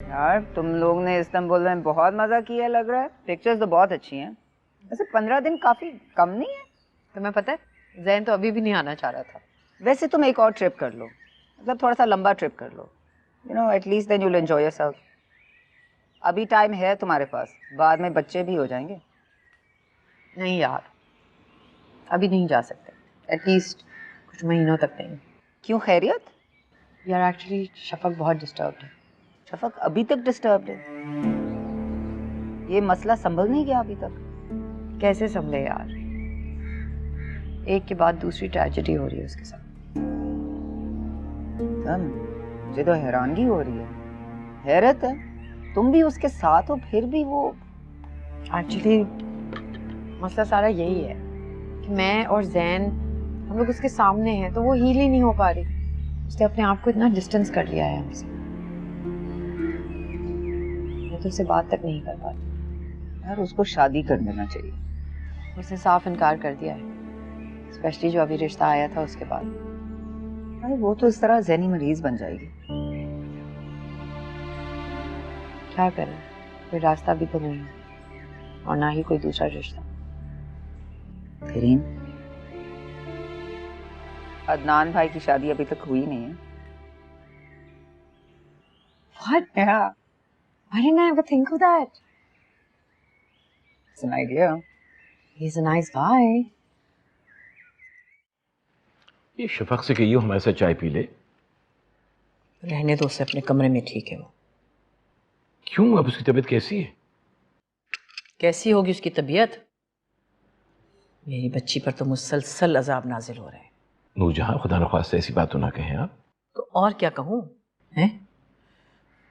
यार तुम लोग ने इस्तांबुल में बहुत मजा किया लग रहा है। पिक्चर्स तो बहुत अच्छी हैं। वैसे 15 दिन काफी कम नहीं है? तुम्हें पता है जैन तो अभी भी नहीं आना चाह रहा था। वैसे तुम एक और ट्रिप कर लो, मतलब थोड़ा सा लंबा ट्रिप कर लो। At least then you will enjoy yourself. अभी टाइम है तुम्हारे पास, बाद में बच्चे भी हो जाएंगे। नहीं यार, अभी नहीं जा सकते, एटलीस्ट कुछ महीनों तक नहीं। क्यों, खैरियत? यार एक्चुअली शफक बहुत डिस्टर्ब्ड है। शफक अभी तक डिस्टर्ब्ड है? ये मसला संभल नहीं गया अभी तक? कैसे संभले यार, एक के बाद दूसरी ट्रेजेडी हो रही है उसके साथ। मुझे तो हैरानगी हो रही है, हैरत है। तुम भी उसके साथ हो फिर भी वो। एक्चुअली मसला सारा यही है कि मैं और जैन हम लोग उसके सामने हैं तो वो हील ही नहीं हो पा रही। उसने अपने आप को इतना डिस्टेंस कर लिया है हमसे, मैं तो उससे बात तक नहीं कर पाती। यार उसको शादी कर देना चाहिए। उसने साफ इनकार कर दिया है, स्पेशली जो अभी रिश्ता आया था उसके बाद। अरे वो तो इस तरह ज़हनी मरीज बन जाएगी। क्या करें, कोई रास्ता भी तो नहीं है और ना ही कोई दूसरा रिश्ता। फरीन, अदनान भाई की शादी अभी तक हुई नहीं है। What? Yeah, Why didn't I ever think of that? it's an idea. He's a nice guy. ये शफक से कहिए हमारे साथ चाय पी ले। रहने दो उसे अपने कमरे में, ठीक है वो। क्यों, अब उसकी तबीयत कैसी है? कैसी होगी उसकी तबीयत? मेरी बच्ची पर तो मुसलसल अजाब नाजिल हो रहे हैं। नूरजहां, खुदा न ख्वास्ता ऐसी बात तो ना कहें आप। तो और क्या कहूँ, हैं?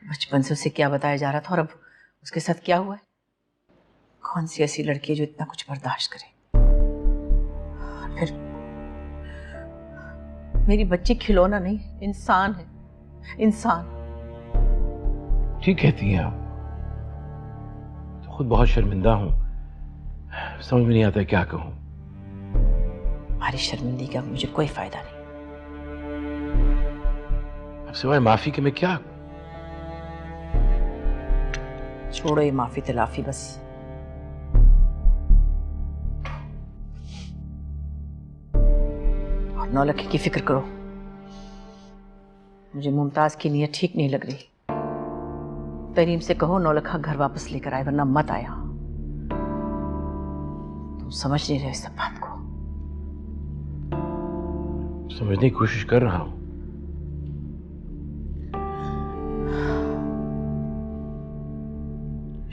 बचपन से उसे क्या बताया जा रहा था और अब उसके साथ क्या हुआ है? कौन सी ऐसी लड़की है जो इतना कुछ बर्दाश्त करे? और फिर मेरी बच्ची खिलौना नहीं, इंसान है, इंसान। ठीक कहती हैं आप, तो खुद बहुत शर्मिंदा हूं, समझ में नहीं आता क्या कहूं। हमारी शर्मिंदगी का मुझे कोई फायदा नहीं। अब सिवाय माफी के मैं क्या? छोड़ो ये माफी तलाफी, बस और नौलखी की फिक्र करो। मुझे मुमताज की नीयत ठीक नहीं लग रही। तरीम से कहो नौलखा घर वापस लेकर आए, वरना मत आया। तुम समझ नहीं रहे सब बात को। समझने की कोशिश कर रहा हूं।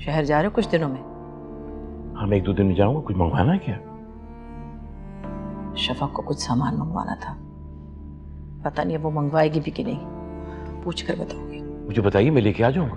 शहर जा रहे हो कुछ दिनों में? हम 1-2 दिन में जाऊंगा। कुछ मंगवाना है क्या? शफक को कुछ सामान मंगवाना था, पता नहीं अब वो मंगवाएगी भी कि नहीं। पूछ कर बताऊंगी। मुझे बताइए, मैं लेके आ जाऊंगा।